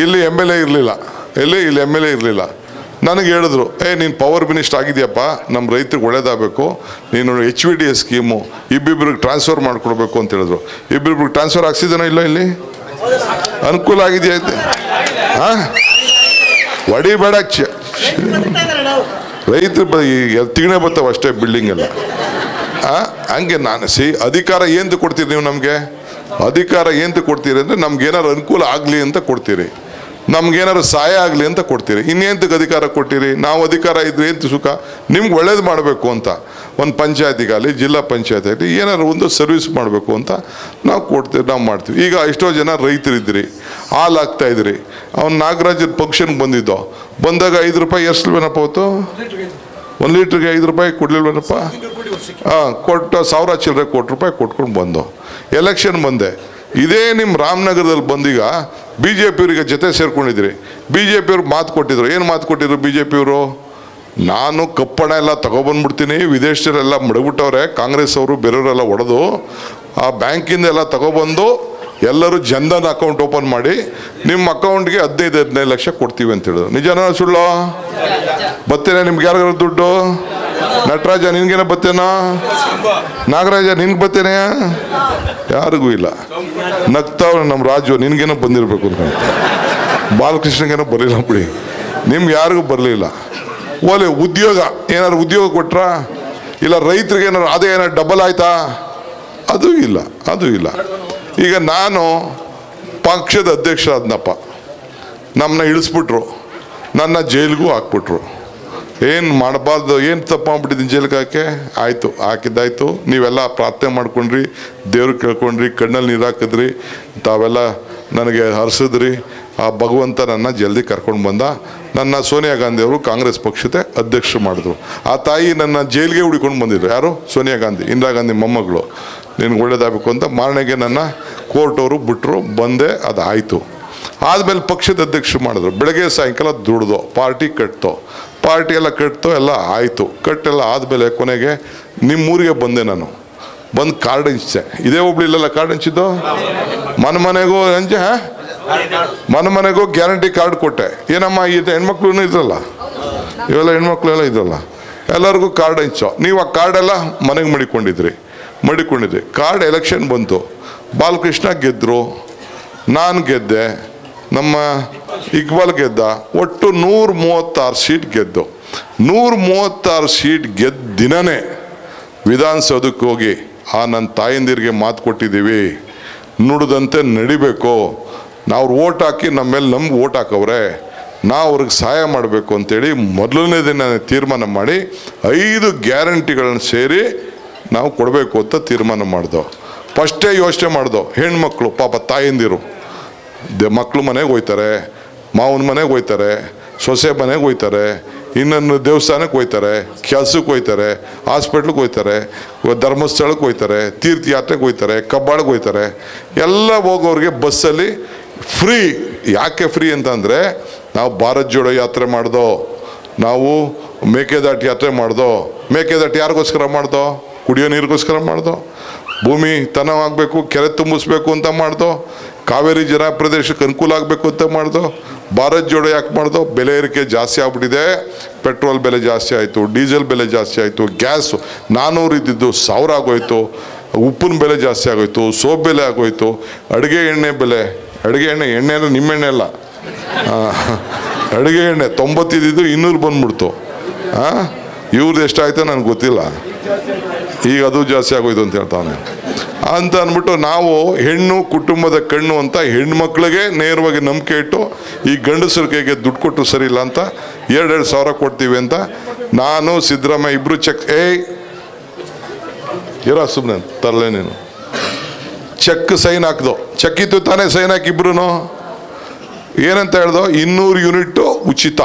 ಇಲ್ಲಿ MLA ಇರಲಿಲ್ಲ, ಇಲ್ಲಿ MLA ಇರಲಿಲ್ಲ. ನನಗೆ ಹೇಳಿದ್ರು, ನೀನು ಪವರ್ ಮಿನಿಸ್ಟರ್ ಆಗಿದೆಯಪ್ಪ, ನಮ್ಮ ರೈತರಿಗೆ ಒಳ್ಳೇದಾಗಬೇಕು, ನೀನು HVDA ಸ್ಕೀಮು ಇಬ್ಬಿಬ್ರಿಗೆ ಟ್ರಾನ್ಸ್ಫರ್ ಮಾಡಿಕೊಡ್ಬೇಕು ಅಂತ ಹೇಳಿದ್ರು. ಇಬ್ಬಿಬ್ರಿಗೆ ಟ್ರಾನ್ಸ್ಫರ್ ಆಗ್ಸಿದೇನೋ ಇಲ್ಲ, ಇಲ್ಲಿ ಅನುಕೂಲ ಆಗಿದೆಯಾ? ಹಾಂ, ಹೊಡಿಬೇಡ, ರೈತರು ತಿಗಣೆ ಬರ್ತಾವೆ ಅಷ್ಟೇ ಬಿಲ್ಡಿಂಗ್ ಎಲ್ಲ. ಹಂಗೆ ನಾನು ಅಧಿಕಾರ ಏನು ಕೊಡ್ತೀರಿ ನೀವು? ನಮಗೆ ಅಧಿಕಾರ ಏನು ಕೊಡ್ತೀರಿ ಅಂದರೆ ನಮ್ಗೇನಾರು ಅನುಕೂಲ ಆಗಲಿ ಅಂತ ಕೊಡ್ತೀರಿ, ನಮ್ಗೇನಾರು ಸಹಾಯ ಆಗಲಿ ಅಂತ ಕೊಡ್ತೀರಿ. ಇನ್ನೇಂತಕ್ಕೆ ಅಧಿಕಾರ ಕೊಟ್ಟಿರಿ? ನಾವು ಅಧಿಕಾರ ಇದ್ರೆ ಏನು ಸುಖ? ನಿಮ್ಗೆ ಒಳ್ಳೇದು ಮಾಡಬೇಕು ಅಂತ ಒಂದು ಪಂಚಾಯತಿಗಾಗಲಿ ಜಿಲ್ಲಾ ಪಂಚಾಯತಿ ಆಗಲಿ ಏನಾದ್ರು ಒಂದು ಸರ್ವಿಸ್ ಮಾಡಬೇಕು ಅಂತ ನಾವು ಕೊಡ್ತೀವಿ, ನಾವು ಮಾಡ್ತೀವಿ. ಈಗ ಎಷ್ಟೋ ಜನ ರೈತರಿದ್ರಿ, ಹಾಲು ಹಾಕ್ತಾಯಿದ್ರಿ. ಅವ್ನು ನಾಗರಾಜನ ಫಂಕ್ಷನ್ಗೆ ಬಂದಿದ್ದೋ, ಬಂದಾಗ 5 ರೂಪಾಯಿ ಎಷ್ಟಿಲ್ವೇನಪ್ಪ ಅವತ್ತು? 1 ಲೀಟ್ರಿಗೆ 5 ರೂಪಾಯಿ ಕೊಡ್ಲಿಲ್ವೇನಪ್ಪ? ಕೊಟ್ಟು 1000 ಚಿಲ್ಲರೆ ಕೋಟಿ ರೂಪಾಯಿ ಕೊಟ್ಕೊಂಡು ಬಂದು ಎಲೆಕ್ಷನ್ ಬಂದೆ. ಇದೇ ನಿಮ್ಮ ರಾಮನಗರದಲ್ಲಿ ಬಂದೀಗ BJP ಅವರಿಗೆ ಜೊತೆ ಸೇರ್ಕೊಂಡಿದ್ರಿ. BJP ಅವ್ರಿಗೆ ಮಾತು ಕೊಟ್ಟಿದ್ರು. ಏನು ಮಾತು ಕೊಟ್ಟಿದ್ರು BJP ಅವರು? ನಾನು ಕಪ್ಪಣ ಎಲ್ಲ ತಗೊಬಂದ್ಬಿಡ್ತೀನಿ, ವಿದೇಶರೆಲ್ಲ ಮಡಗ್ಬಿಟ್ಟವ್ರೆ, ಕಾಂಗ್ರೆಸ್ ಅವರು ಬೇರೆಯವರೆಲ್ಲ ಹೊಡೆದು ಆ ಬ್ಯಾಂಕಿಂದ ಎಲ್ಲ ತಗೊಬಂದು ಎಲ್ಲರೂ ಜನ್ಧನ್ ಅಕೌಂಟ್ ಓಪನ್ ಮಾಡಿ ನಿಮ್ಮ ಅಕೌಂಟ್ಗೆ 15 ಲಕ್ಷ ಕೊಡ್ತೀವಿ ಅಂತ ಹೇಳಿದ್ರು. ನಿಜನಾ ಸುಳ್ಳು? ಬತ್ತೇನೆ ನಿಮ್ಗೆ ಯಾರಿಗಾರು ದುಡ್ಡು? ನಟರಾಜ ನಿನ್ಗೇನ ಬತ್ತೇನೋ? ನಾಗರಾಜ ನಿನ್ಗೆ ಬತ್ತೇನೆ? ಯಾರಿಗೂ ಇಲ್ಲ. ನಗ್ತಾವ ನಮ್ಮ ರಾಜು, ನಿನ್ಗೇನೋ ಬಂದಿರಬೇಕು ಅಂತ. ಬಾಲಕೃಷ್ಣಗೇನೋ ಬರಲಿಲ್ಲ ಬಿಡಿ, ನಿಮ್ಗೆ ಯಾರಿಗೂ ಬರಲಿಲ್ಲ. ಓಲೆ ಉದ್ಯೋಗ ಏನಾದ್ರು ಉದ್ಯೋಗ ಕೊಟ್ರಾ? ಇಲ್ಲ ರೈತರಿಗೆ ಏನಾರು ಅದೇ ಏನಾರು ಡಬಲ್ ಆಯ್ತಾ? ಅದು ಇಲ್ಲ, ಅದು ಇಲ್ಲ. ಈಗ ನಾನು ಪಕ್ಷದ ಅಧ್ಯಕ್ಷ ಆದ್ನಪ್ಪ, ನಮ್ಮನ್ನ ಇಳಿಸ್ಬಿಟ್ರು, ನನ್ನ ಜೈಲಿಗೂ ಹಾಕ್ಬಿಟ್ರು. ಏನು ಮಾಡಬಾರ್ದು, ಏನು ತಪ್ಪು ಮಾಡ್ಬಿಟ್ಟಿದ್ದೀನಿ ಜೈಲಿಗೆ ಹಾಕಿ? ಆಯಿತು, ಹಾಕಿದ್ದಾಯ್ತು. ನೀವೆಲ್ಲ ಪ್ರಾರ್ಥನೆ ಮಾಡ್ಕೊಂಡ್ರಿ, ದೇವ್ರು ಕೇಳ್ಕೊಂಡ್ರಿ, ಕಣ್ಣಲ್ಲಿ ನೀರು ಹಾಕಿದ್ರಿ, ತಾವೆಲ್ಲ ನನಗೆ ಹರಿಸಿದ್ರಿ. ಆ ಭಗವಂತ ನನ್ನ ಜಲ್ದಿ ಕರ್ಕೊಂಡು ಬಂದ. ನನ್ನ ಸೋನಿಯಾ ಗಾಂಧಿ ಅವರು ಕಾಂಗ್ರೆಸ್ ಪಕ್ಷದ ಅಧ್ಯಕ್ಷರು ಮಾಡಿದ್ರು. ಆ ತಾಯಿ ನನ್ನ ಜೈಲಿಗೆ ಹುಡಿಕೊಂಡು ಬಂದಿದ್ರು. ಯಾರು? ಸೋನಿಯಾ ಗಾಂಧಿ, ಇಂದಿರಾ ಗಾಂಧಿ ಮೊಮ್ಮಗಳು. ನಿನ್ಗೆ ಒಳ್ಳೇದಾಗಬೇಕು ಅಂತ ಮಾರನೆಗೆ ನನ್ನ ಕೋರ್ಟ್ ಅವರು ಬಿಟ್ಟರು, ಬಂದೆ, ಅದು ಆಯಿತು. ಆದಮೇಲೆ ಪಕ್ಷದ ಅಧ್ಯಕ್ಷರು ಮಾಡಿದ್ರು. ಬೆಳಗ್ಗೆ ಸಾಯಂಕಾಲ ದುಡ್ದು ಪಾರ್ಟಿ ಕಟ್ತೋ, ಪಾರ್ಟಿ ಎಲ್ಲ ಕಟ್ತೋ, ಎಲ್ಲ ಆಯಿತು. ಕಟ್ಟೆಲ್ಲ ಆದಮೇಲೆ ಕೊನೆಗೆ ನಿಮ್ಮೂರಿಗೆ ಬಂದೆ. ನಾನು ಬಂದು ಕಾರ್ಡ್ ಹಂಚಿದೆ. ಇದೇ ಒಬ್ಳಿಲ್ಲ ಕಾರ್ಡ್ ಹಂಚಿದ್ದು. ಮನೆಗೂ ಹಂಚೆ, ಮನೆಗೂ ಗ್ಯಾರಂಟಿ ಕಾರ್ಡ್ ಕೊಟ್ಟೆ. ಏನಮ್ಮ ಇದು ಹೆಣ್ಮಕ್ಳು ಇದ್ರಲ್ಲ, ಇವೆಲ್ಲ ಹೆಣ್ಮಕ್ಳು ಎಲ್ಲ ಇದ್ರಲ್ಲ, ಎಲ್ಲರಿಗೂ ಕಾರ್ಡ್ ಹಂಚೋ. ನೀವು ಆ ಕಾರ್ಡೆಲ್ಲ ಮನೆಗೆ ಮಡಿಕೊಂಡಿದ್ರಿ. ಕಾರ್ಡ್ ಎಲೆಕ್ಷನ್ ಬಂತು, ಬಾಲಕೃಷ್ಣ ಗೆದ್ದರು, ನಾನು ಗೆದ್ದೆ, ನಮ್ಮ ಇಕ್ಬಾಲ್ ಗೆದ್ದ. ಒಟ್ಟು 136 ಸೀಟ್ ಗೆದ್ದು. 136 ಸೀಟ್ ಗೆದ್ದ ದಿನವೇ ವಿಧಾನಸೌಧಕ್ಕೆ ಹೋಗಿ ನನ್ನ ತಾಯಂದಿರಿಗೆ ಮಾತು ಕೊಟ್ಟಿದ್ದೀವಿ, ನುಡಿದಂತೆ ನಡಿಬೇಕು. ನಾವು ಓಟ್ ಹಾಕಿ ನಮ್ಮ ಮೇಲೆ ನಮ್ಗೆ ಓಟ್ ಹಾಕವ್ರೆ, ನಾವು ಅವ್ರಿಗೆ ಸಹಾಯ ಮಾಡಬೇಕು ಅಂತೇಳಿ ಮೊದಲನೇ ದಿನ ತೀರ್ಮಾನ ಮಾಡಿ 5 ಗ್ಯಾರಂಟಿಗಳನ್ನು ಸೇರಿ ನಾವು ಕೊಡಬೇಕು ಅಂತ ತೀರ್ಮಾನ ಮಾಡ್ದೋ. ಫಸ್ಟೇ ಯೋಚನೆ ಮಾಡ್ದೋ, ಹೆಣ್ಮಕ್ಳು ಪಾಪ ತಾಯಂದಿರು ಮಕ್ಕಳು ಮನೆಗೆ ಹೋಯ್ತಾರೆ, ಮಾವನ ಮನೆಗೆ ಹೋಯ್ತಾರೆ, ಸೊಸೆ ಮನೆಗೆ ಹೋಯ್ತಾರೆ, ಇನ್ನೊಂದು ದೇವಸ್ಥಾನಕ್ಕೆ ಹೋಯ್ತಾರೆ, ಕೆಲಸಕ್ಕೆ ಹೋಯ್ತಾರೆ, ಹಾಸ್ಪಿಟ್ಲಿಗೆ ಹೋಯ್ತಾರೆ, ಧರ್ಮಸ್ಥಳಕ್ಕೆ ಹೋಯ್ತಾರೆ, ತೀರ್ಥಯಾತ್ರೆಗೆ ಹೋಯ್ತಾರೆ, ಕಬ್ಬಾಳಿಗೆ ಹೋಯ್ತಾರೆ. ಎಲ್ಲ ಹೋಗೋರಿಗೆ ಬಸ್ಸಲ್ಲಿ ಫ್ರೀ. ಯಾಕೆ ಫ್ರೀ ಅಂತಂದರೆ ನಾವು ಭಾರತ್ ಜೋಡೋ ಯಾತ್ರೆ ಮಾಡ್ದೋ, ನಾವು ಮೇಕೆದಾಟು ಯಾತ್ರೆ ಮಾಡ್ದೋ. ಮೇಕೆದಾಟು ಯಾರಿಗೋಸ್ಕರ ಮಾಡ್ದೋ? ಕುಡಿಯೋ ನೀರಿಗೋಸ್ಕರ ಮಾಡ್ದೋ. ಭೂಮಿ ತನವಾಗಬೇಕು, ಕೆರೆ ತುಂಬಿಸ್ಬೇಕು ಅಂತ ಮಾಡ್ದೋ. ಕಾವೇರಿ ಜನ ಪ್ರದೇಶಕ್ಕೆ ಅನುಕೂಲ ಆಗಬೇಕು ಅಂತ ಮಾಡ್ದೋ. ಭಾರತ್ ಜೋಡೋ ಯಾಕೆ ಮಾಡ್ದೋ? ಬೆಲೆ ಏರಿಕೆ ಜಾಸ್ತಿ ಆಗ್ಬಿಟ್ಟಿದೆ. ಪೆಟ್ರೋಲ್ ಬೆಲೆ ಜಾಸ್ತಿ ಆಯಿತು, ಡೀಸೆಲ್ ಬೆಲೆ ಜಾಸ್ತಿ ಆಯಿತು, ಗ್ಯಾಸು 400 ಇದ್ದಿದ್ದು 1000 ಆಗೋಯ್ತು, ಉಪ್ಪಿನ ಬೆಲೆ ಜಾಸ್ತಿ ಆಗೋಯ್ತು, ಸೋಪ್ ಬೆಲೆ ಆಗೋಯ್ತು, ಅಡುಗೆ ಎಣ್ಣೆ ಬೆಲೆ, ಅಡುಗೆ ಎಣ್ಣೆ ಅಂದರೆ ನಿಮ್ಮೆಣ್ಣೆ ಅಲ್ಲ, ಅಡುಗೆ ಎಣ್ಣೆ 90 ಇದ್ದಿದ್ದು 200 ಬಂದ್ಬಿಡ್ತು. ಇವ್ರದ್ದು ಎಷ್ಟಾಯ್ತೋ ನನಗೆ ಗೊತ್ತಿಲ್ಲ. ಈಗ ಅದು ಜಾಸ್ತಿ ಆಗೋಯ್ತು ಅಂತ ಹೇಳ್ತಾನೆ. ಅಂತ ಅಂದ್ಬಿಟ್ಟು ನಾವು ಹೆಣ್ಣು ಕುಟುಂಬದ ಕಣ್ಣು ಅಂತ ಹೆಣ್ಮಕ್ಳಿಗೆ ನೇರವಾಗಿ ನಂಬಿಕೆ ಇಟ್ಟು ಈ ಗಂಡಸರ ಕೈಗೆ ದುಡ್ಡು ಕೊಟ್ಟು ಸರಿ ಇಲ್ಲ ಅಂತ 2,2 ಸಾವಿರ ಕೊಡ್ತೀವಿ ಅಂತ ನಾನು ಸಿದ್ದರಾಮಯ್ಯ ಇಬ್ಬರು ಚೆಕ್ ಇರೋ ಸುಮ್ಮನೆ ತರಲೆ ನೀನು ಚೆಕ್ ಸೈನ್ ಹಾಕ್ದೋ. ಚೆಕ್ ಇತ್ತು ತಾನೇ, ಸೈನ್ ಹಾಕಿ ಇಬ್ರು ಏನಂತ ಹೇಳ್ದೋ, 200 ಯೂನಿಟ್ಟು ಉಚಿತ.